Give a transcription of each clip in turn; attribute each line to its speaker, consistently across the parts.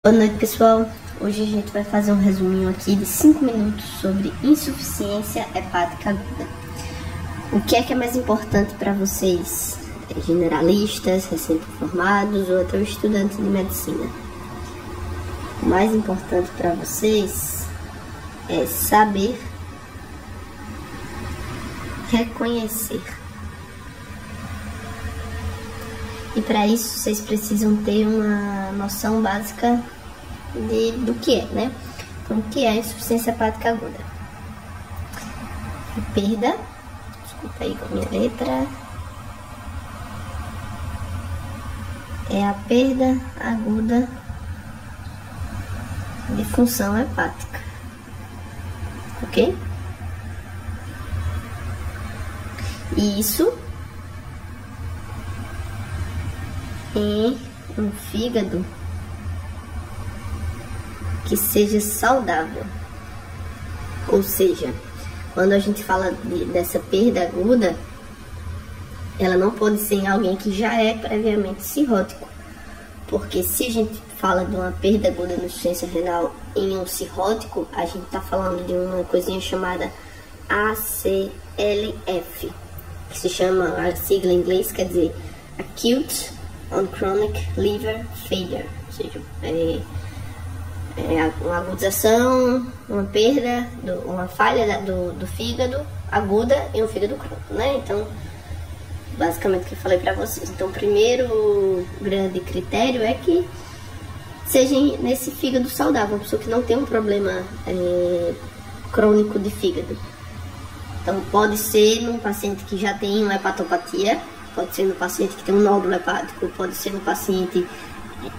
Speaker 1: Boa noite, pessoal. Hoje a gente vai fazer um resuminho aqui de 5 minutos sobre insuficiência hepática aguda. O que é mais importante para vocês, generalistas, recém-formados ou até estudantes de medicina? O mais importante para vocês é saber reconhecer. E para isso vocês precisam ter uma noção básica do que é, né? Então, o que é a insuficiência hepática aguda? Perda, desculpa aí com a minha letra, é a perda aguda de função hepática, ok? E isso em um fígado que seja saudável. Ou seja, quando a gente fala dessa perda aguda, ela não pode ser em alguém que já é previamente cirrótico. Porque se a gente fala de uma perda aguda de insuficiência renal em um cirrótico, a gente está falando de uma coisinha chamada ACLF, que se chama, a sigla em inglês quer dizer Acute on Chronic Liver Failure, ou seja, uma agudização, uma perda, uma falha do fígado aguda em um fígado crônico, né? Então, basicamente o que eu falei pra vocês. Então, o primeiro grande critério é que seja nesse fígado saudável, uma pessoa que não tem um problema crônico de fígado. Então, pode ser num paciente que já tem uma hepatopatia, pode ser no paciente que tem um nódulo hepático, pode ser no paciente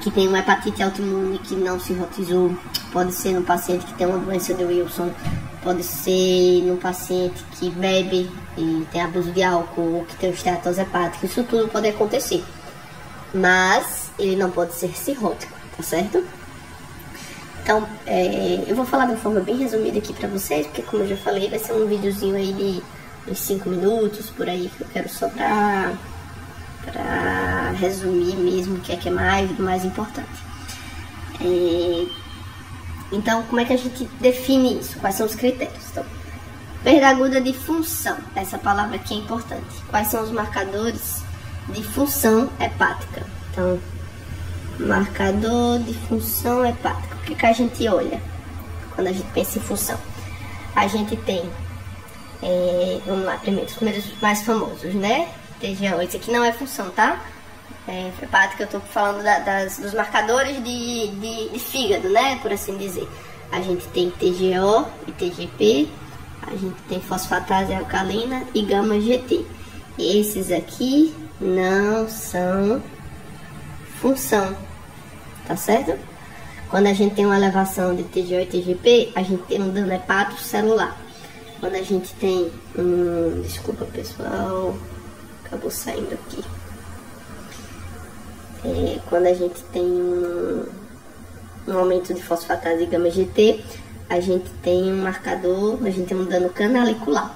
Speaker 1: que tem uma hepatite autoimune que não cirrotizou, pode ser no paciente que tem uma doença de Wilson, pode ser no paciente que bebe e tem abuso de álcool ou que tem esteatose hepática. Isso tudo pode acontecer, mas ele não pode ser cirrótico, tá certo? Então, eu vou falar de uma forma bem resumida aqui pra vocês, porque como eu já falei, vai ser um videozinho aí de 5 minutos, por aí, que eu quero só pra resumir mesmo o que é mais importante. Então, como é que a gente define isso? Quais são os critérios? Então, perda aguda de função, essa palavra aqui é importante. Quais são os marcadores de função hepática? Então, marcador de função hepática. O que a gente olha quando a gente pensa em função? A gente tem, vamos lá, primeiro, os primeiros mais famosos, né? TGO, esse aqui não é função, tá? Hepática, eu tô falando dos marcadores de fígado, né? Por assim dizer. A gente tem TGO e TGP, a gente tem fosfatase alcalina e gama GT. Esses aqui não são função, tá certo? Quando a gente tem uma elevação de TGO e TGP, a gente tem um dano hepatocelular. Quando a gente tem desculpa, pessoal, acabou saindo aqui. Quando a gente tem um aumento de fosfatase e gama GT, a gente tem um marcador, a gente tem um dano canalicular.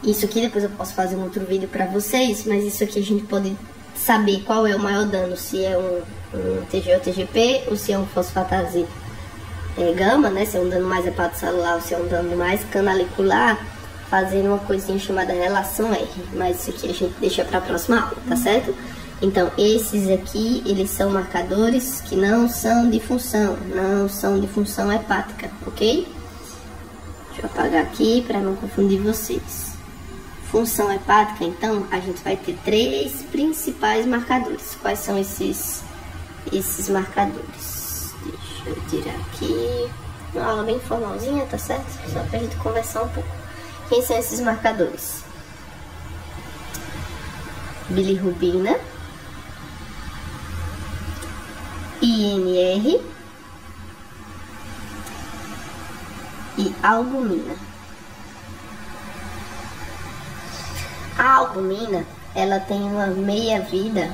Speaker 1: Isso aqui depois eu posso fazer um outro vídeo para vocês, mas isso aqui a gente pode saber qual é o maior dano, se é um TGO ou TGP, ou se é um fosfatase gama, né? Se é um dano mais hepatocelular ou se é um dano mais canalicular, fazendo uma coisinha chamada relação R, mas isso aqui a gente deixa para a próxima aula, tá certo? Então, esses aqui, eles são marcadores que não são de função, hepática, ok? Deixa eu apagar aqui para não confundir vocês. Função hepática, então, a gente vai ter 3 principais marcadores. Quais são esses marcadores? Deixa eu tirar aqui. Uma aula bem formalzinha, tá certo? Só pra gente conversar um pouco. Quem são esses marcadores? Bilirrubina, INR e albumina. A albumina, ela tem uma meia-vida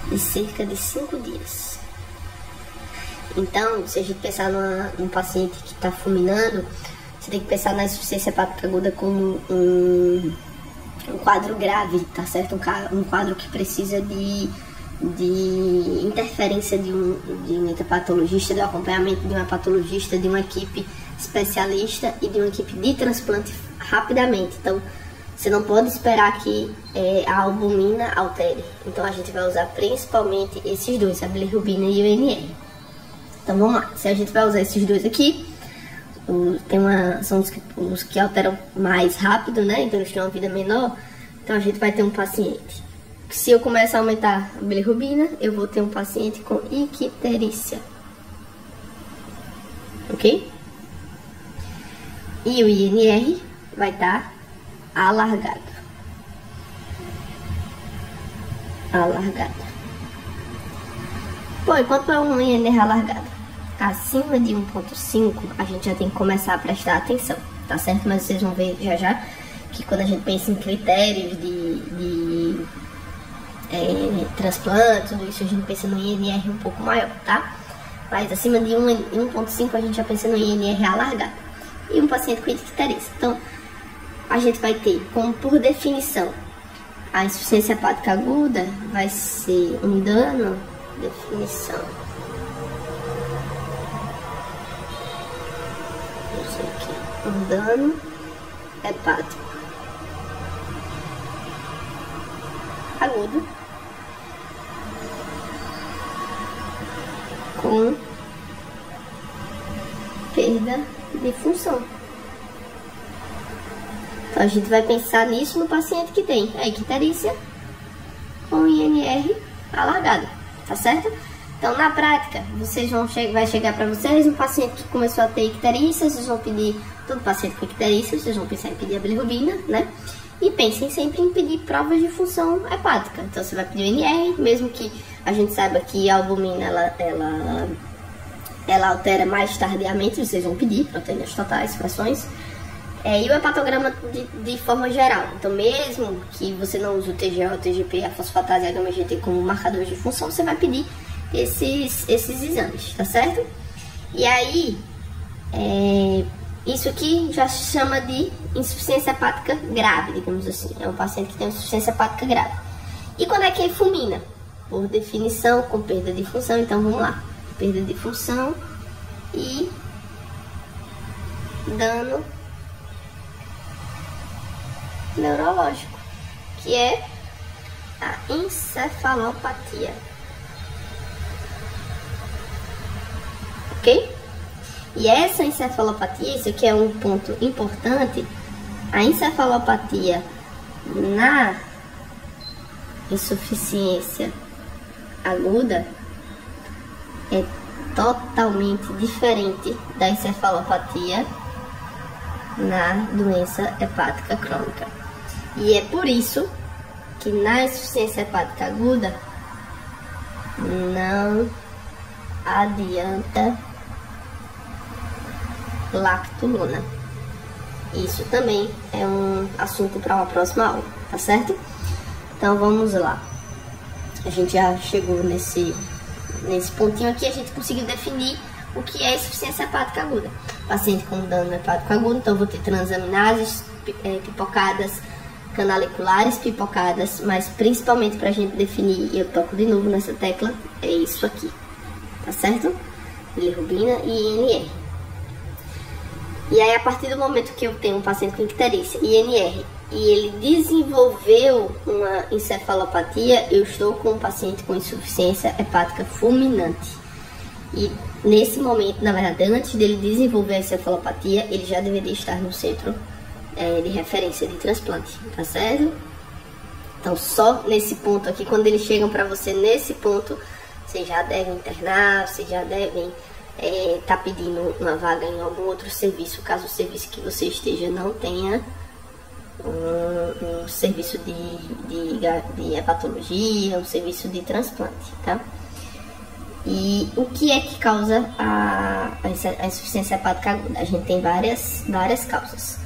Speaker 1: de cerca de 5 dias. Então, se a gente pensar num paciente que está fulminando, você tem que pensar na insuficiência hepática aguda como um quadro grave, tá certo? Um quadro que precisa de de interferência de um hepatologista, de acompanhamento de um hepatologista, de uma equipe especialista e de uma equipe de transplante rapidamente. Então, você não pode esperar que a albumina altere. Então, a gente vai usar principalmente esses dois, a bilirrubina e o INR. Então, vamos lá. Se a gente vai usar esses dois aqui, são os que alteram mais rápido, né? Então, eles têm uma vida menor. Então, a gente vai ter um paciente. Se eu começar a aumentar a bilirrubina, eu vou ter um paciente com icterícia. Ok? E o INR vai estar alargado. Pô, e quanto é um INR alargado? Acima de 1.5, a gente já tem que começar a prestar atenção, tá certo? Mas vocês vão ver já que quando a gente pensa em critérios de transplante, tudo isso, a gente pensa no INR um pouco maior, tá? Mas acima de 1.5 a gente já pensa no INR alargado. E um paciente com icterícia. Então, a gente vai ter, como por definição, a insuficiência hepática aguda vai ser um dano, definição. Isso aqui, um dano hepático agudo com perda de função. Então, a gente vai pensar nisso no paciente que tem a icterícia com INR alargado, tá certo? Então, na prática, vai chegar para vocês um paciente que começou a ter icterícia, vocês vão pedir, todo paciente com icterícia, vocês vão pensar em pedir a bilirrubina, né? E pensem sempre em pedir provas de função hepática. Então, você vai pedir o INR, mesmo que a gente saiba que a albumina, ela altera mais tardiamente, vocês vão pedir proteínas totais, frações. E o hepatograma de forma geral. Então, mesmo que você não use o TGO, o TGP, a fosfatase e a gama-GT como marcadores de função, você vai pedir esses exames, tá certo? E aí, isso aqui já se chama de insuficiência hepática grave, digamos assim. É um paciente que tem insuficiência hepática grave. E quando é que ele fulmina? Por definição, com perda de função. Então, vamos lá. Perda de função e dano neurológico, que é a encefalopatia. Ok? E essa encefalopatia, isso aqui é um ponto importante, a encefalopatia na insuficiência aguda é totalmente diferente da encefalopatia na doença hepática crônica. E é por isso que na insuficiência hepática aguda não adianta lactulona. Isso também é um assunto para uma próxima aula, tá certo? Então vamos lá. A gente já chegou nesse pontinho aqui, a gente conseguiu definir o que é insuficiência hepática aguda. Paciente com dano hepático agudo, então vou ter transaminases pipocadas, canaliculares pipocadas, mas principalmente para a gente definir, e eu toco de novo nessa tecla, é isso aqui, tá certo? Bilirrubina e INR. E aí, a partir do momento que eu tenho um paciente com icterícia e INR, e ele desenvolveu uma encefalopatia, eu estou com um paciente com insuficiência hepática fulminante. E nesse momento, na verdade, antes dele desenvolver a encefalopatia, ele já deveria estar no centro de referência de transplante, tá certo? Então, só nesse ponto aqui, quando eles chegam para você nesse ponto, vocês já devem internar, vocês já devem tá pedindo uma vaga em algum outro serviço, caso o serviço que você esteja não tenha um serviço de hepatologia, um serviço de transplante, tá? E o que é que causa a insuficiência hepática aguda? A gente tem várias causas.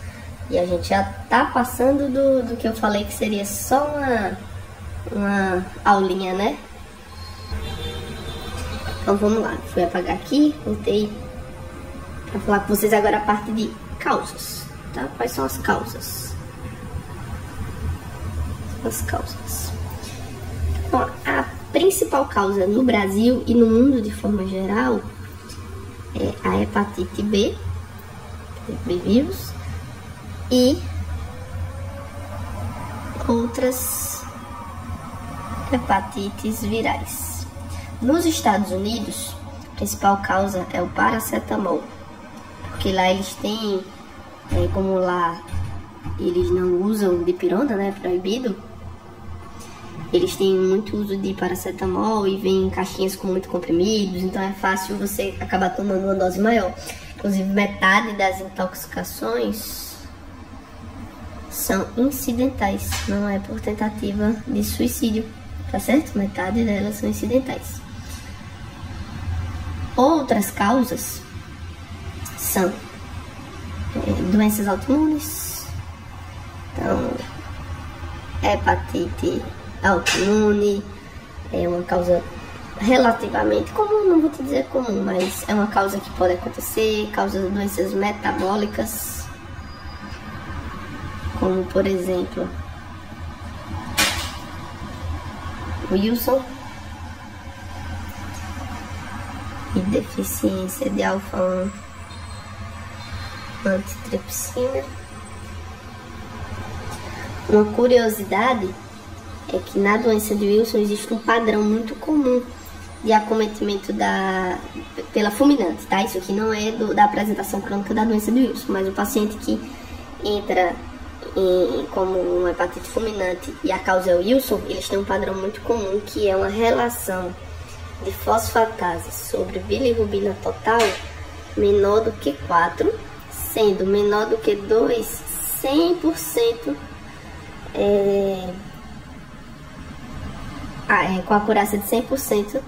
Speaker 1: E a gente já tá passando do que eu falei que seria só uma aulinha, né? Então vamos lá, fui apagar aqui, voltei para falar com vocês agora a parte de causas, tá? Quais são as causas? As causas. Bom, a principal causa no Brasil e no mundo de forma geral é a hepatite B, B-vírus, e outras hepatites virais. Nos Estados Unidos, a principal causa é o paracetamol, porque lá eles têm, como lá eles não usam dipirona, né, proibido, eles têm muito uso de paracetamol e vem em caixinhas com muito comprimidos, então é fácil você acabar tomando uma dose maior. Inclusive, metade das intoxicações são incidentais, não é por tentativa de suicídio, tá certo? Metade delas são incidentais. Outras causas são doenças autoimunes, então hepatite autoimune é uma causa relativamente comum, não vou te dizer comum, mas é uma causa que pode acontecer, causa de doenças metabólicas, como por exemplo Wilson e deficiência de alfa-1 antitripsina. Uma curiosidade é que na doença de Wilson existe um padrão muito comum de acometimento pela fulminante, tá? Isso aqui não é da apresentação crônica da doença de Wilson, mas o paciente que entra como uma hepatite fulminante e a causa é o Wilson, eles têm um padrão muito comum que é uma relação de fosfatase sobre bilirrubina total menor do que 4, sendo menor do que 2, 100% com a acurácia de 100%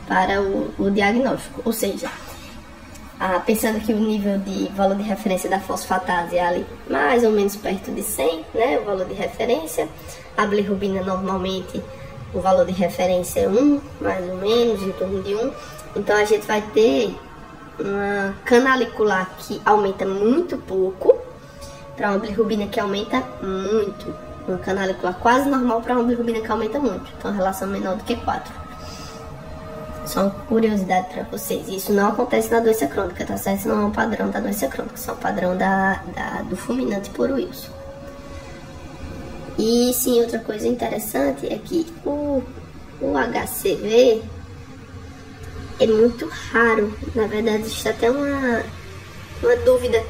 Speaker 1: para o diagnóstico. Ou seja, pensando que o nível de valor de referência da fosfatase é ali mais ou menos perto de 100, né, o valor de referência, a bilirrubina normalmente o valor de referência é 1, mais ou menos, em torno de 1, então a gente vai ter uma canalicular que aumenta muito pouco para uma bilirrubina que aumenta muito. Uma canalicular quase normal para uma bilirrubina que aumenta muito. Então, relação menor do que 4. Só uma curiosidade para vocês. Isso não acontece na doença crônica, tá certo? Isso não é um padrão da doença crônica. Isso é um padrão do fulminante por Wilson. E, sim, outra coisa interessante é que o HCV é muito raro. Na verdade, existe até uma dúvida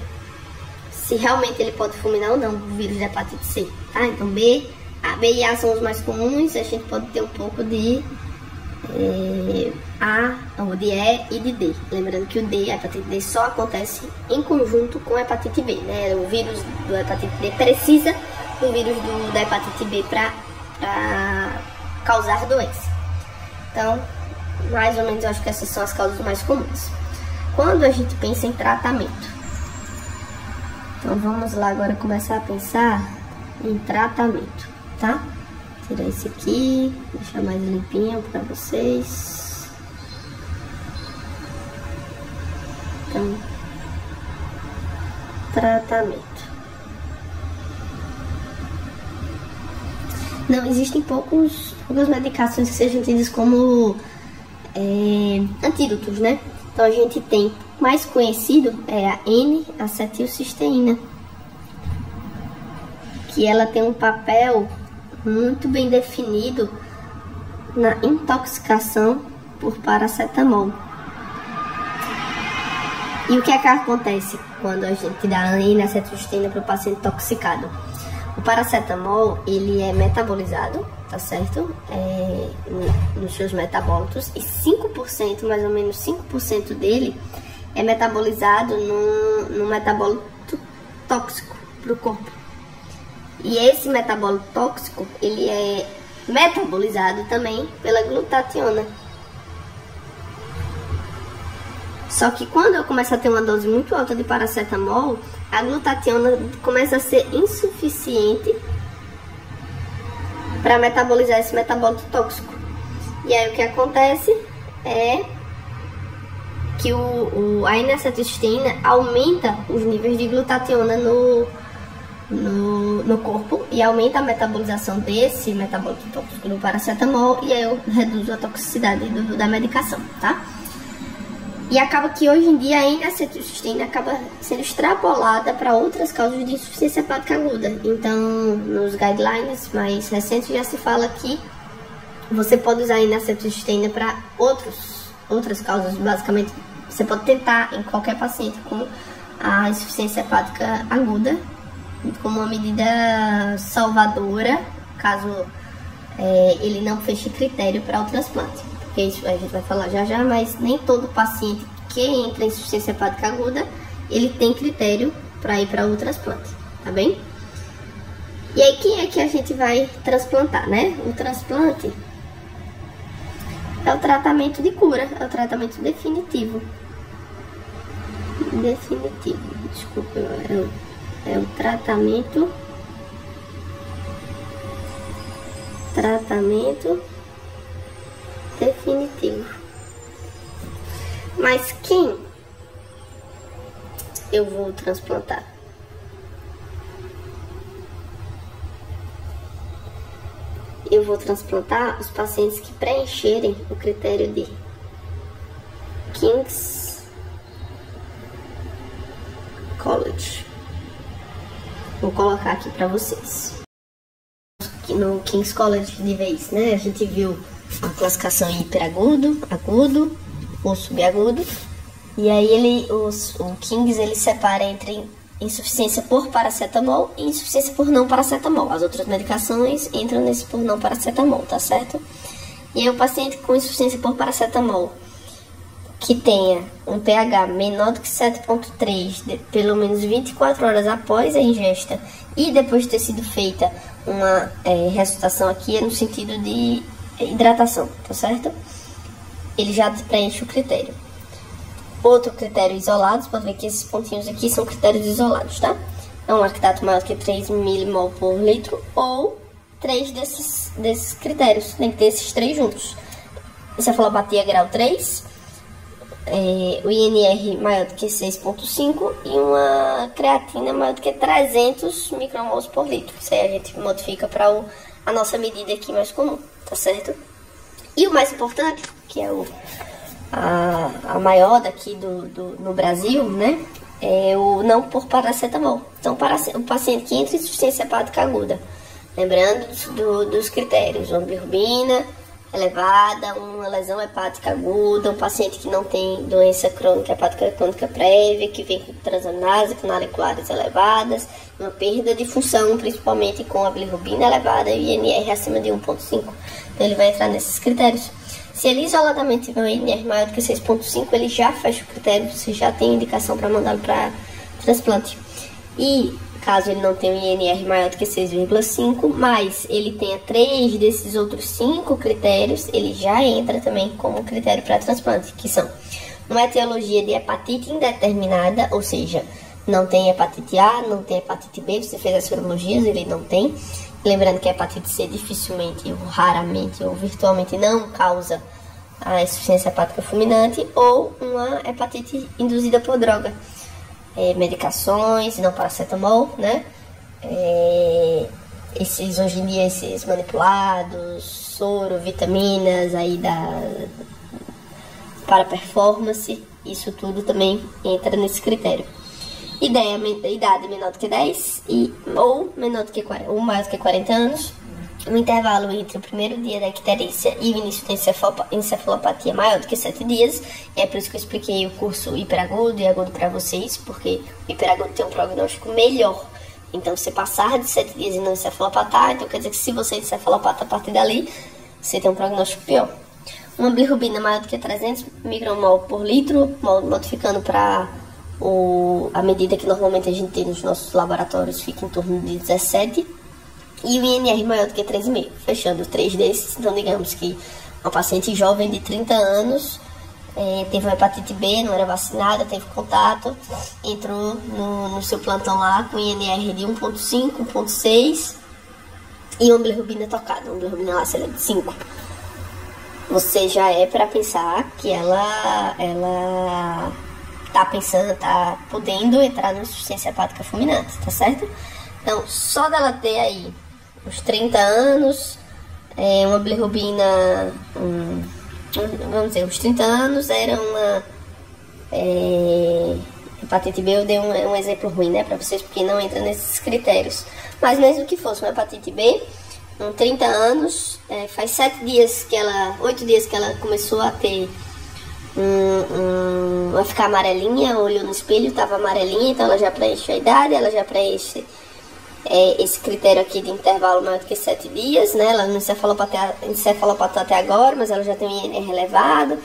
Speaker 1: se realmente ele pode fulminar ou não o vírus da hepatite C, tá? Então A, B e A são os mais comuns, a gente pode ter um pouco de A, ou de E e de D. Lembrando que o D, a hepatite D, só acontece em conjunto com a hepatite B, né? O vírus da hepatite D precisa do vírus da hepatite B para causar doença. Então, mais ou menos, eu acho que essas são as causas mais comuns. Quando a gente pensa em tratamento, então vamos lá agora começar a pensar em tratamento, tá? Tirar esse aqui, deixar mais limpinho para vocês. Então, tratamento. Não, existem poucas medicações que sejam tidas como antídotos, né? Então a gente tem, mais conhecido é a N-acetilcisteína, que ela tem um papel muito bem definido na intoxicação por paracetamol. E o que é que acontece quando a gente dá a N-acetilcisteína para o paciente intoxicado? O paracetamol, ele é metabolizado, tá certo? Nos seus metabólitos, e 5%, mais ou menos 5% dele é metabolizado no metabólito tóxico para o corpo. E esse metabólito tóxico, ele é metabolizado também pela glutationa. Só que quando eu começo a ter uma dose muito alta de paracetamol, a glutationa começa a ser insuficiente para metabolizar esse metabólito tóxico. E aí o que acontece é que a N-acetilcisteína aumenta os níveis de glutationa no corpo e aumenta a metabolização desse metabólito tóxico do paracetamol, e aí eu reduzo a toxicidade da medicação, tá? E acaba que hoje em dia a N-acetilcisteína acaba sendo extrapolada para outras causas de insuficiência hepática aguda. Então, nos guidelines mais recentes já se fala que você pode usar a N-acetilcisteína para outras causas. Basicamente, você pode tentar em qualquer paciente com a insuficiência hepática aguda, como uma medida salvadora, caso ele não feche critério para o transplante. Porque isso a gente vai falar já, mas nem todo paciente que entra em insuficiência hepática aguda, ele tem critério para ir para o transplante, tá bem? E aí, quem é que a gente vai transplantar, né? O transplante é o tratamento de cura, é o tratamento definitivo. Desculpa, é o tratamento definitivo. Mas quem eu vou transplantar? Eu vou transplantar os pacientes que preencherem o critério de King's College. Vou colocar aqui para vocês. Aqui no King's College de vez, né? A gente viu a classificação em hiperagudo, agudo ou subagudo. E aí o King's ele separa entre insuficiência por paracetamol e insuficiência por não paracetamol. As outras medicações entram nesse por não paracetamol, tá certo? E aí o paciente com insuficiência por paracetamol que tenha um pH menor do que 7,3 pelo menos 24 horas após a ingesta e depois de ter sido feita uma ressuscitação aqui, é no sentido de hidratação, tá certo? Ele já preenche o critério. Outro critério isolado, você pode ver que esses pontinhos aqui são critérios isolados, tá? É um lactato maior do que 3 mmol por litro ou 3 desses critérios. Tem que ter esses 3 juntos. Encefalopatia grau 3, o INR maior do que 6,5 e uma creatina maior do que 300 micromols por litro. Isso aí a gente modifica para a nossa medida aqui mais comum, tá certo? E o mais importante, que é a maior daqui no Brasil, né? É o não por paracetamol. Então, o paciente que entra em insuficiência hepática aguda, lembrando dos critérios: uma bilirrubina elevada, uma lesão hepática aguda, um paciente que não tem doença crônica hepática crônica prévia, que vem com transaminase, com auriculares elevadas, uma perda de função, principalmente com a bilirrubina elevada e o INR acima de 1,5. Então, ele vai entrar nesses critérios. Se ele isoladamente tiver um INR maior do que 6,5, ele já fecha o critério, você já tem indicação para mandá-lo para transplante. E caso ele não tenha um INR maior do que 6,5, mas ele tenha 3 desses outros 5 critérios, ele já entra também como critério para transplante, que são uma etiologia de hepatite indeterminada, ou seja, não tem hepatite A, não tem hepatite B, você fez as sorologias, ele não tem. Lembrando que a hepatite C dificilmente, ou raramente, ou virtualmente não causa a insuficiência hepática fulminante, ou uma hepatite induzida por droga. Medicações, não paracetamol, né? Hoje em dia, esses manipulados, soro, vitaminas, aí para performance, isso tudo também entra nesse critério. Idade menor do que 10 ou maior do que 40 anos. O intervalo entre o primeiro dia da icterícia e o início da encefalopatia maior do que 7 dias. É por isso que eu expliquei o curso hiperagudo e agudo para vocês, porque o hiperagudo tem um prognóstico melhor. Então, se passar de 7 dias e não encefalopatar, então quer dizer que se você encefalopata a partir dali, você tem um prognóstico pior. Uma bilirrubina maior do que 300 micromol por litro, modificando para a medida que normalmente a gente tem nos nossos laboratórios, fica em torno de 17. E o INR maior do que 3,5, fechando 3 desses. Então, digamos que uma paciente jovem de 30 anos teve uma hepatite B, não era vacinada, teve contato, entrou no seu plantão lá com INR de 1,5, 1,6 e uma bilirrubina tocada, uma bilirrubina lácera de 5. Você já é para pensar que ela tá podendo entrar na insuficiência hepática fulminante, tá certo? Então, só dela ter aí uns 30 anos, uma bilirrubina, vamos dizer, uns 30 anos, era uma hepatite B. Eu dei um exemplo ruim, né, pra vocês, porque não entra nesses critérios. Mas mesmo que fosse uma hepatite B, com 30 anos, faz 8 dias que ela começou a ter a ficar amarelinha, olhou no espelho, estava amarelinha, então ela já preenche a idade, ela já preenche esse critério aqui de intervalo maior do que 7 dias, né? Ela não encefalopatia até agora, mas ela já tem um INR elevado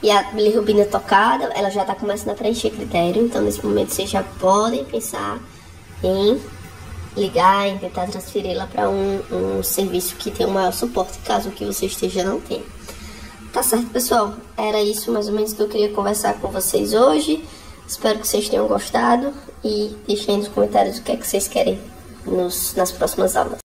Speaker 1: e a bilirrubina tocada, ela já está começando a preencher critério, então nesse momento vocês já podem pensar em ligar, em tentar transferi-la para um serviço que tem um maior suporte, caso que você esteja não tenha. Tá certo, pessoal? Era isso mais ou menos que eu queria conversar com vocês hoje. Espero que vocês tenham gostado e deixem aí nos comentários o que é que vocês querem nas próximas aulas.